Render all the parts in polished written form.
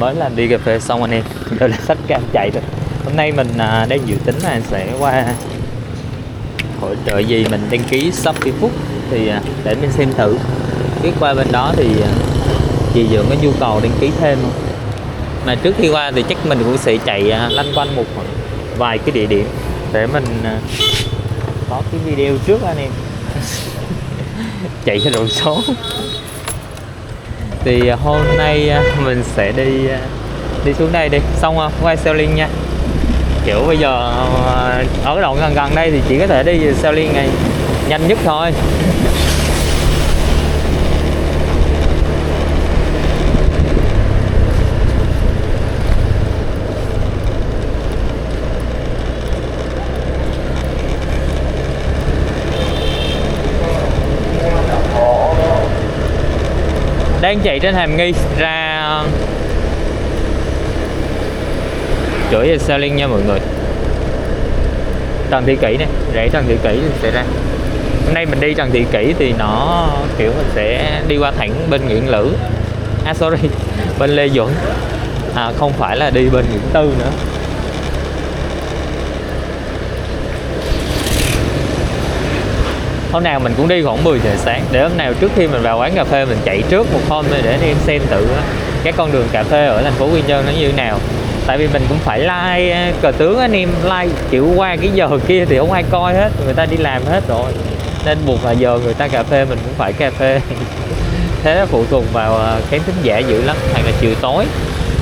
Mới làm đi cà phê xong anh em, giờ là xách cam chạy rồi. Hôm nay mình đang dự tính là sẽ qua hỗ trợ gì mình đăng ký Shopee Food thì để mình xem thử. Biết qua bên đó thì chị Dượng có nhu cầu đăng ký thêm không? Mà trước khi qua thì chắc mình cũng sẽ chạy lanh quanh một vài cái địa điểm để mình có cái video trước anh em. Chạy cái độ số. Thì hôm nay mình sẽ đi xuống đây đi, xong không? Quay Selling nha. Kiểu bây giờ ở cái đoạn gần gần đây thì chỉ có thể đi Selling này nhanh nhất thôi. Đang chạy trên Hàm Nghi ra chỗ về Selling nha mọi người. Trần Thị Kỷ này, rẽ Trần Thị Kỷ sẽ ra. Hôm nay mình đi Trần Thị Kỷ thì nó kiểu mình sẽ đi qua thẳng bên Nguyễn Lữ. Sorry, bên Lê Duẩn. Không phải là đi bên Nguyễn Tư nữa. Hôm nào mình cũng đi khoảng 10 giờ sáng, để hôm nào trước khi mình vào quán cà phê mình chạy trước một hôm để em xem thử cái con đường cà phê ở thành phố Quy Nhơn nó như thế nào. Tại vì mình cũng phải like cờ tướng anh em, like kiểu qua cái giờ kia thì không ai coi hết, người ta đi làm hết rồi, nên buộc là giờ người ta cà phê mình cũng phải cà phê. Thế nó phụ thuộc vào khán thính giả dữ lắm, hay là chiều tối.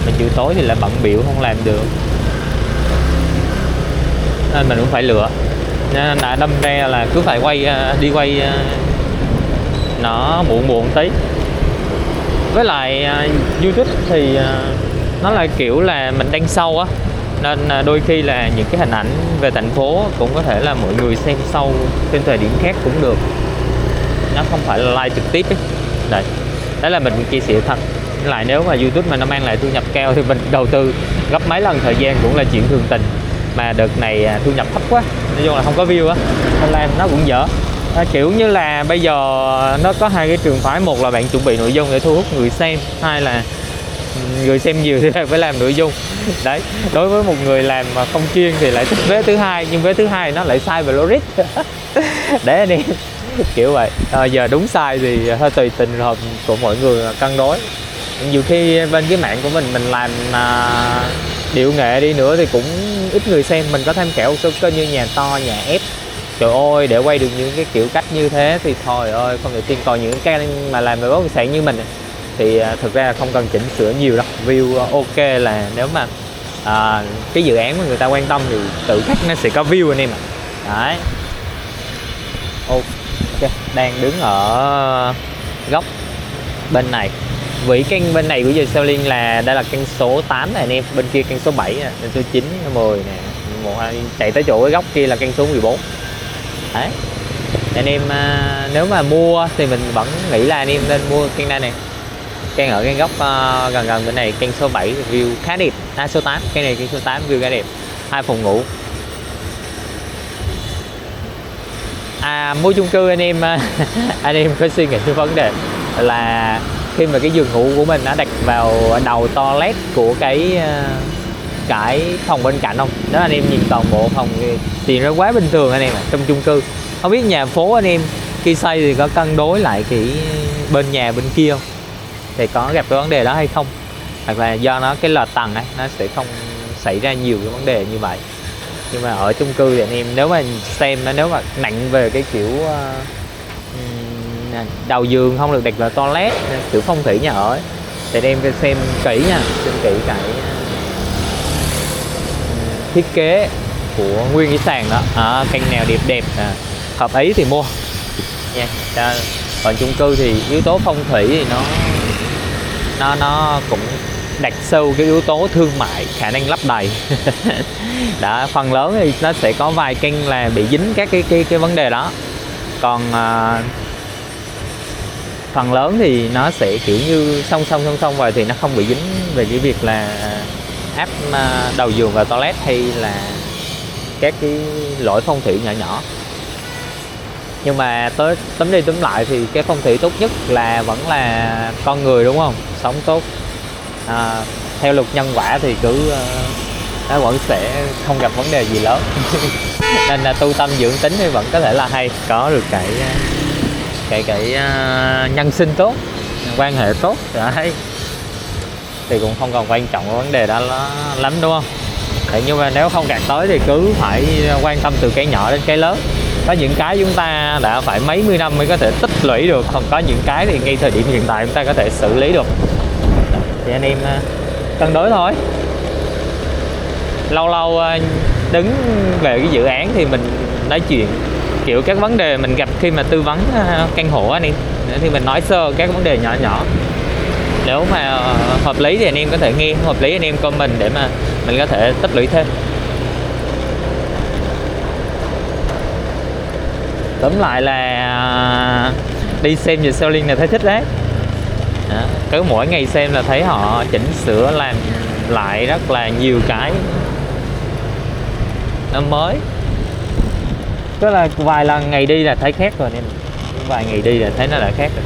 Mà chiều tối thì là bận biểu không làm được, nên mình cũng phải lựa. Nên đã đâm ra là cứ phải đi quay nó muộn tí. Với lại YouTube thì nó là kiểu là mình đăng sâu á, nên đôi khi là những cái hình ảnh về thành phố cũng có thể là mọi người xem sâu trên thời điểm khác cũng được, nó không phải là live trực tiếp ấy. Đấy, đó là mình chia sẻ thật. Lại nếu mà YouTube mà nó mang lại thu nhập cao thì mình đầu tư gấp mấy lần thời gian cũng là chuyện thường tình. Mà đợt này thu nhập thấp quá, nói chung là không có view á, nên làm nó cũng dở. Kiểu như là bây giờ nó có hai cái trường phái, một là bạn chuẩn bị nội dung để thu hút người xem, hai là người xem nhiều thì phải làm nội dung. Đấy, đối với một người làm mà không chuyên thì lại thích vế thứ hai, nhưng vế thứ hai nó lại sai về logic. Để anh em kiểu vậy. Giờ đúng sai thì hơi tùy tình hợp của mọi người cân đối. Nhiều khi bên cái mạng của mình làm điệu nghệ đi nữa thì cũng ít người xem. Mình có tham khảo số kênh như Nhà To, Nhà Ép. Trời ơi, để quay được những cái kiểu cách như thế thì thôi ơi, không thể tin. Còn những cái mà làm về bất động sản như mình thì thực ra là không cần chỉnh sửa nhiều đâu. View ok, là nếu mà cái dự án mà người ta quan tâm thì tự khắc nó sẽ có view anh em ạ. Đấy. Ok, đang đứng ở góc bên này. Vị căn bên này của giờ Selling là đây là căn số 8 này anh em, bên kia căn số 7 nè, căn số 9, 10 nè, 1, 2, chạy tới chỗ cái góc kia là căn số 14. Đấy. Anh em nếu mà mua thì mình vẫn nghĩ là anh em nên mua căn này nè. Căn ở cái góc gần gần bên này, căn số 7 view khá đẹp. Số 8, căn này căn số 8 view khá đẹp. 2 phòng ngủ. Mua chung cư anh em anh em có suy nghĩ cái vấn đề là khi mà cái giường ngủ của mình nó đặt vào đầu toilet của cái phòng bên cạnh không? Nếu anh em nhìn toàn bộ phòng thì nó quá bình thường anh em ạ. Trong chung cư không biết nhà phố anh em khi xây thì có cân đối lại cái bên nhà bên kia không, thì có gặp cái vấn đề đó hay không, hoặc là do nó cái lợt tầng ấy nó sẽ không xảy ra nhiều cái vấn đề như vậy. Nhưng mà ở chung cư thì anh em nếu mà xem nó, nếu mà nặng về cái kiểu đầu giường không được đặt vào toilet, kiểu phong thủy nhà ở ấy, thì anh em phải xem kỹ nha, xem kỹ cái thiết kế của nguyên cái sàn đó. Căn nào đẹp đẹp hợp ý thì mua nha. Còn chung cư thì yếu tố phong thủy thì nó cũng đặt sâu cái yếu tố thương mại, khả năng lấp đầy. Đã phần lớn thì nó sẽ có vài căn là bị dính các cái vấn đề đó. Còn phần lớn thì nó sẽ kiểu như song song rồi thì nó không bị dính về cái việc là áp đầu giường vào toilet hay là các cái lỗi phong thủy nhỏ nhỏ. Nhưng mà tóm đi tóm lại thì cái phong thủy tốt nhất là vẫn là con người, đúng không? Sống tốt, theo luật nhân quả thì cứ nó vẫn sẽ không gặp vấn đề gì lớn. Nên là tu tâm dưỡng tính thì vẫn có thể là hay, có được cái nhân sinh tốt, quan hệ tốt đấy, thì cũng không còn quan trọng cái vấn đề đó lắm, đúng không? Thế nhưng mà nếu không đạt tới thì cứ phải quan tâm từ cái nhỏ đến cái lớn. Có những cái chúng ta đã phải mấy mươi năm mới có thể tích lũy được, còn có những cái thì ngay thời điểm hiện tại chúng ta có thể xử lý được. Thì anh em cân đối thôi. Lâu lâu đứng về cái dự án thì mình nói chuyện kiểu các vấn đề mình gặp khi mà tư vấn căn hộ anh em, thì mình nói sơ các vấn đề nhỏ nhỏ. Nếu mà hợp lý thì anh em có thể nghe, hợp lý anh em comment để mà mình có thể tích lũy thêm. Tóm lại là đi xem về selling là thấy thích đấy. Đó, cứ mỗi ngày xem là thấy họ chỉnh sửa làm lại rất là nhiều cái nó mới. Tức là vài lần ngày đi là thấy khác rồi nên vài ngày đi là thấy nó đã khác rồi.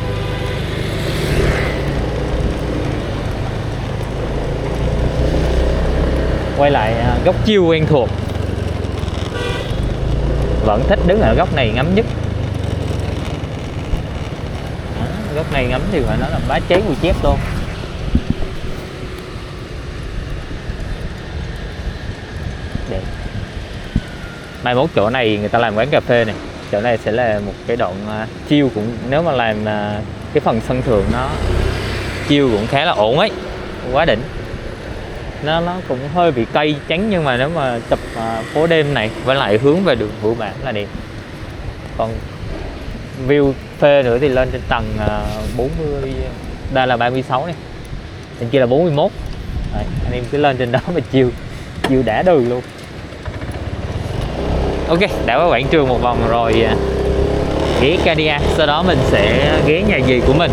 Quay lại góc chiêu quen thuộc, vẫn thích đứng ở góc này ngắm nhất. Đó, góc này ngắm thì phải nói là bá cháy của chép luôn. Đẹp. Mai mốt chỗ này người ta làm quán cà phê này, chỗ này sẽ là một cái đoạn chiêu cũng, nếu mà làm cái phần sân thượng nó chiêu cũng khá là ổn ấy, quá đỉnh. Nó cũng hơi bị cây trắng, nhưng mà nếu mà chụp phố đêm này với lại hướng về đường Vũ Bản là đẹp. Còn view phê nữa thì lên trên tầng 40, đây là 36 này, trên kia là 41. Đấy, anh em cứ lên trên đó mà chiêu đã đời luôn. Ok, đã qua quảng trường một vòng rồi, ghé Cadia, sau đó mình sẽ ghé nhà dì của mình.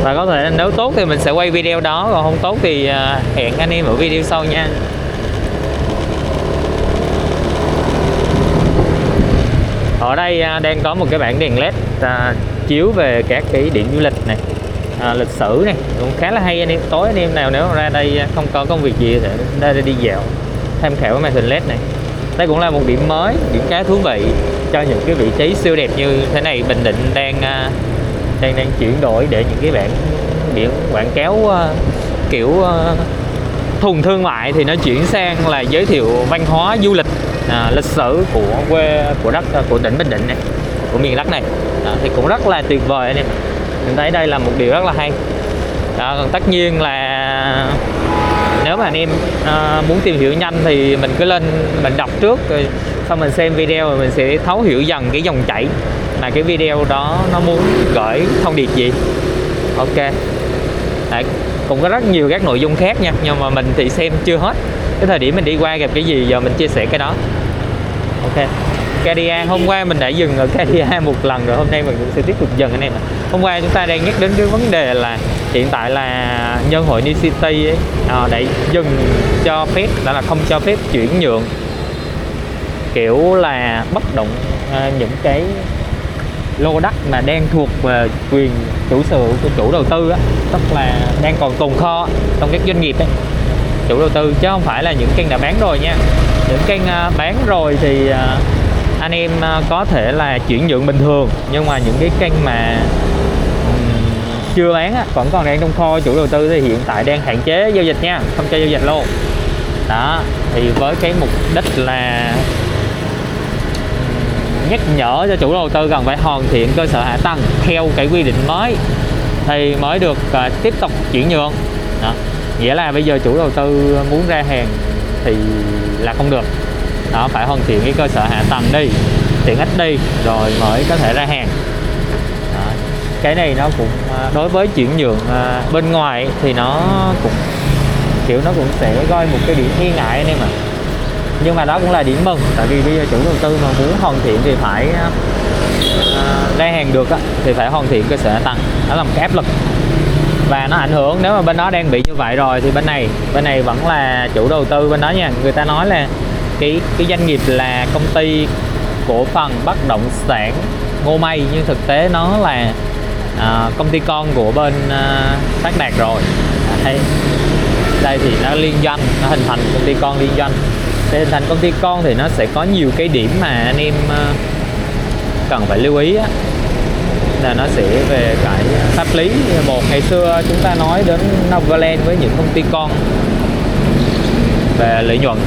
Và có thể nếu tốt thì mình sẽ quay video đó, còn không tốt thì hẹn anh em ở video sau nha. Ở đây đang có một cái bảng đèn led chiếu về các cái điểm du lịch này, lịch sử này, cũng khá là hay anh em. Tối anh em nào nếu ra đây không có công việc gì thì ra đi dạo tham khảo cái màn hình led này. Đây cũng là một điểm mới, điểm khá thú vị cho những cái vị trí siêu đẹp như thế này. Bình Định đang chuyển đổi để những cái biển quảng cáo kiểu thuần thương mại thì nó chuyển sang là giới thiệu văn hóa du lịch, lịch sử của tỉnh Bình Định này, của miền đất này. Đó, thì cũng rất là tuyệt vời anh em. Mình thấy đây là một điều rất là hay. Đó, còn tất nhiên là nếu mà anh em muốn tìm hiểu nhanh thì mình cứ lên mình đọc trước, rồi sau mình xem video rồi mình sẽ thấu hiểu dần cái dòng chảy mà cái video đó nó muốn gửi thông điệp gì. Ok. Đấy, cũng có rất nhiều các nội dung khác nha, nhưng mà mình thì xem chưa hết. Cái thời điểm mình đi qua gặp cái gì giờ mình chia sẻ cái đó. Ok. Cadia, hôm qua mình đã dừng ở Cadia một lần rồi, hôm nay mình cũng sẽ tiếp tục dừng anh em ạ. Hôm qua chúng ta đang nhắc đến cái vấn đề là hiện tại là Nhân hội New City ấy, đã dừng cho phép, đó là không cho phép chuyển nhượng kiểu là bất động, những cái lô đất mà đang thuộc về quyền chủ sở hữu của chủ đầu tư á, tức là đang còn tồn kho trong các doanh nghiệp ấy, chủ đầu tư, chứ không phải là những kênh đã bán rồi nha. Những kênh bán rồi thì anh em có thể là chuyển nhượng bình thường, nhưng mà những cái kênh mà chưa bán á, vẫn còn đang trong kho chủ đầu tư thì hiện tại đang hạn chế giao dịch nha, không cho giao dịch luôn. Đó, thì với cái mục đích là nhắc nhở cho chủ đầu tư cần phải hoàn thiện cơ sở hạ tầng theo cái quy định mới thì mới được tiếp tục chuyển nhượng. Đó, nghĩa là bây giờ chủ đầu tư muốn ra hàng thì là không được. Đó, phải hoàn thiện cái cơ sở hạ tầng đi, tiện ích đi rồi mới có thể ra hàng. Đó, cái này nó cũng đối với chuyển nhượng bên ngoài thì nó cũng kiểu nó cũng sẽ coi một cái điểm nghi ngại anh em ạ. Nhưng mà đó cũng là điểm mừng, tại vì bây giờ chủ đầu tư mà muốn hoàn thiện thì phải ra hàng được á, thì phải hoàn thiện cơ sở hạ tầng. Đó là một cái áp lực và nó ảnh hưởng. Nếu mà bên đó đang bị như vậy rồi thì bên này vẫn là chủ đầu tư bên đó nha. Người ta nói là cái doanh nghiệp là công ty cổ phần bất động sản Ngô Mây, nhưng thực tế nó là công ty con của bên Phát Đạt rồi. Đấy. đây thì nó liên doanh, nó hình thành công ty con liên doanh. Để hình thành công ty con thì nó sẽ có nhiều cái điểm mà anh em cần phải lưu ý á, là nó sẽ về cái pháp lý. Một, ngày xưa chúng ta nói đến Novaland với những công ty con về lợi nhuận,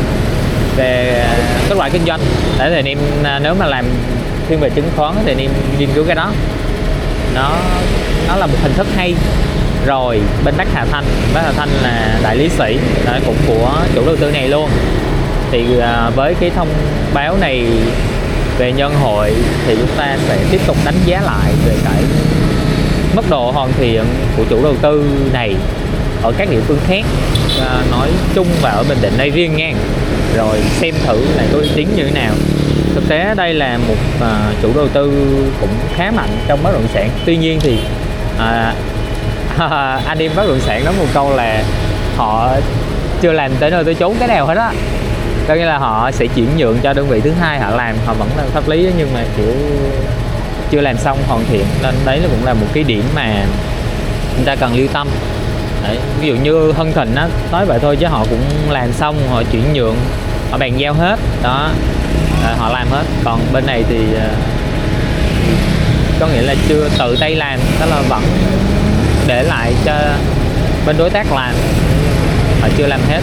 về các loại kinh doanh. Để thì anh em nếu mà làm thiên về chứng khoán thì anh em nghiên cứu cái đó, nó là một hình thức hay. Rồi bên Bắc Hà Thanh là đại lý sĩ cũng của chủ đầu tư này luôn. Thì với cái thông báo này về nhân hội thì chúng ta sẽ tiếp tục đánh giá lại về cái mức độ hoàn thiện của chủ đầu tư này ở các địa phương khác nói chung và ở Bình Định đây riêng nha. Rồi xem thử là có uy tín như thế nào. Thực tế đây là một chủ đầu tư cũng khá mạnh trong bất động sản. Tuy nhiên thì anh em bất động sản nói một câu là họ chưa làm tới nơi tới chốn cái nào hết á. Có nghĩa là họ sẽ chuyển nhượng cho đơn vị thứ hai họ làm, họ vẫn là pháp lý nhưng mà kiểu chưa làm xong hoàn thiện. Nên đấy là cũng là một cái điểm mà chúng ta cần lưu tâm. Đấy, ví dụ như Hân Thịnh á, nói vậy thôi chứ họ cũng làm xong, họ chuyển nhượng, họ bàn giao hết đó, họ làm hết. Còn bên này thì có nghĩa là chưa tự tay làm, đó là vẫn để lại cho bên đối tác làm, họ chưa làm hết.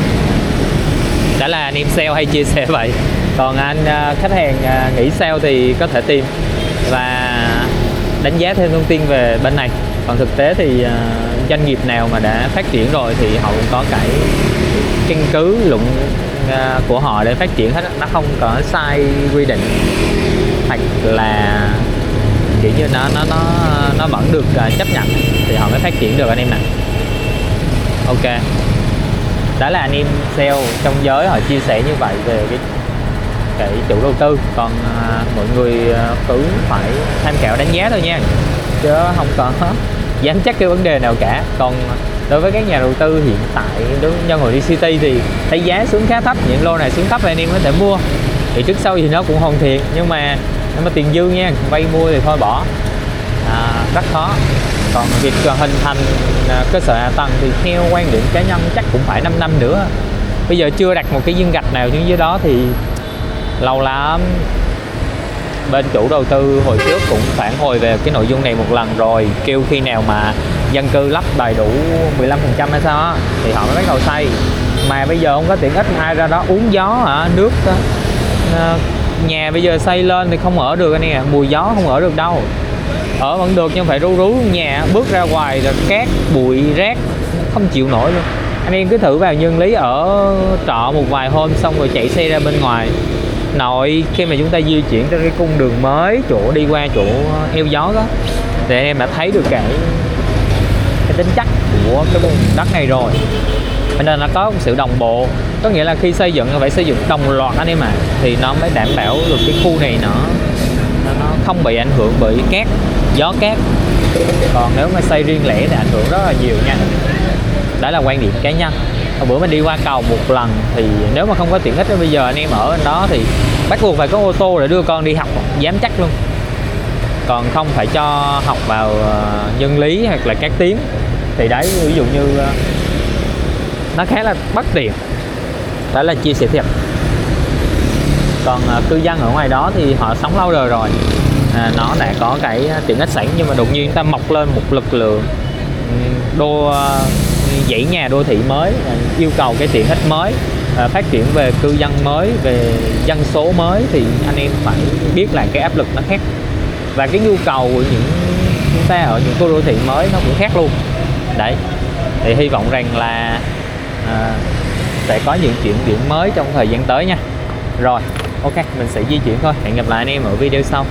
Đó là anh em sale hay chia sẻ vậy. Còn anh khách hàng nghĩ sale thì có thể tìm và đánh giá thêm thông tin về bên này. Còn thực tế thì doanh nghiệp nào mà đã phát triển rồi thì họ cũng có cái căn cứ luận của họ để phát triển hết. Nó không có sai quy định, hoặc là kiểu như nó vẫn được chấp nhận thì họ mới phát triển được anh em ạ. Ok, đó là anh em sale trong giới họ chia sẻ như vậy về cái chủ đầu tư. Còn mọi người cứ phải tham khảo đánh giá thôi nha, chứ không có dám chắc cái vấn đề nào cả. Còn đối với các nhà đầu tư hiện tại, đối với nhân hội đi City thì thấy giá xuống khá thấp, những lô này xuống thấp thì anh em có thể mua. Thì trước sau thì nó cũng hoàn thiện, nhưng mà tiền dư nha, vay mua thì thôi bỏ, rất khó. Còn việc hình thành cơ sở hạ tầng thì theo quan điểm cá nhân chắc cũng phải 5 năm nữa. Bây giờ chưa đặt một cái viên gạch nào xuống dưới đó thì lâu lắm. Bên chủ đầu tư hồi trước cũng phản hồi về cái nội dung này một lần rồi, kêu khi nào mà dân cư lắp đầy đủ 15% hay sao á thì họ mới bắt đầu xây. Mà bây giờ không có tiện ích, ai ra đó uống gió hả, nước đó. Nhà bây giờ xây lên thì không ở được anh em, mùi gió không ở được đâu. Ở vẫn được nhưng phải rú nhà, bước ra ngoài rồi cát bụi rác không chịu nổi luôn. Anh em cứ thử vào Nhân Lý ở trọ một vài hôm xong rồi chạy xe ra bên ngoài nội, khi mà chúng ta di chuyển tới cái cung đường mới, chỗ đi qua chỗ eo gió đó, thì anh em đã thấy được cái tính chất của cái vùng đất này rồi. Cho nên nó có một sự đồng bộ, có nghĩa là khi xây dựng phải xây dựng đồng loạt anh em ạ, thì nó mới đảm bảo được cái khu này nó không bị ảnh hưởng bởi cát, gió cát. Còn nếu mà xây riêng lẻ thì ảnh hưởng rất là nhiều nha. Đó là quan điểm cá nhân. Hồi bữa mình đi qua cầu một lần thì nếu mà không có tiện ích bây giờ anh em ở bên đó thì bắt buộc phải có ô tô để đưa con đi học, dám chắc luôn. Còn không phải cho học vào Nhân Lý hoặc là Cát Tiến thì đấy, ví dụ như nó khá là bất tiện. Đó là chia sẻ thiệt. Còn cư dân ở ngoài đó thì họ sống lâu đời rồi, nó đã có cái tiện ích sẵn, nhưng mà đột nhiên chúng ta mọc lên một lực lượng dãy nhà đô thị mới, yêu cầu cái tiện ích mới, phát triển về cư dân mới, về dân số mới, thì anh em phải biết là cái áp lực nó khác, và cái nhu cầu của chúng ta ở những khu đô thị mới nó cũng khác luôn. Đấy, thì hy vọng rằng là sẽ có những chuyển biến mới trong thời gian tới nha. Rồi, ok, mình sẽ di chuyển thôi. Hẹn gặp lại anh em ở video sau.